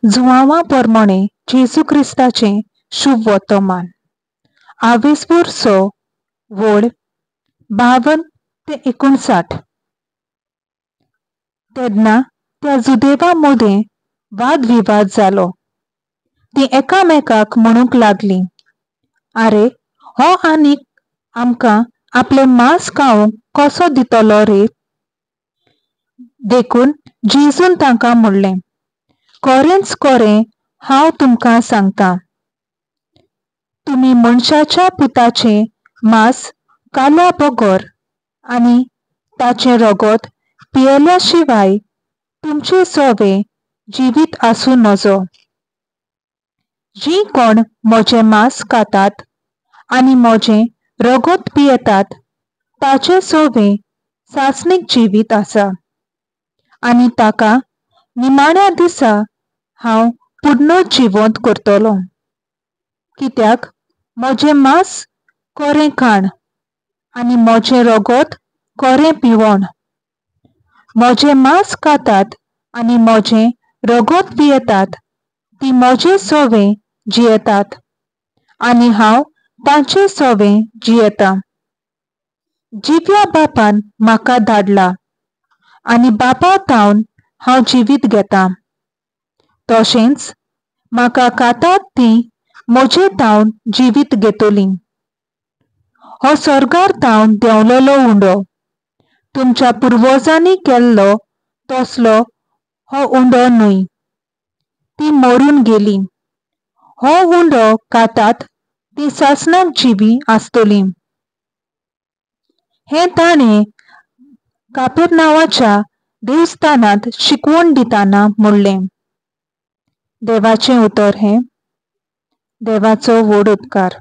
जुआंवा प्रमाणे जेजू क्रिस्ताचे शुभ वर्तमान. 28 वड 52 ते 59. तेन्ना त्या जुदेवांमदीं वादविवाद जालो. ती एकामेकाक म्हणूंक लागली, आरे हो आनीक आमकां आपले मांस खावंक कसो दितलो रे? देखून जेजून तांकां म्हणलें, खरेंच खरें हांव तुमकां सांगतां, तुमी मनशाच्या पुताचें मांस खाल्या बगर आनी ताचें रगत पियेल्या शिवाय तुमचे सोबे जिवीत आसूं नजो. जीं कोण म्हजें मांस खातात आनी म्हजें रगत पियेतात ताचे सोबे सासणीक जिवीत आसा, आनी ताका निमाण्या दिसा हांव पुनर्जिवंत करतलों. कित्याक म्हजें मांस खरें खाण आनी म्हजें रगत खरें पिवण. म्हजें मांस खातात आनी म्हजें रगत पियेतात तीं म्हजे सोबे जियेतात आनी हांव तांचे सोबे जियेतां. जिव्या बापान म्हाका धाडला आनी बापा थावन हांव जिवीत घेतां. तशेंच म्हाका खातात तीं म्हजे थावन जिवीत घेतलीं. हो स्वर्गार थावन देंवलेलो उंडो. तुमच्या पुर्वजांनी केल्लो तसलो हो उंडो न्हय. तीं मरून गेलीं. हो उंडो खातात तीं सासणाक जिवी आसतलीं. हें ताणें कापेरनावाच्या देवस्थानांत शिकवण दितना म्हणलें. देवाचें उतर हें. देवाचो व्हड उपकार.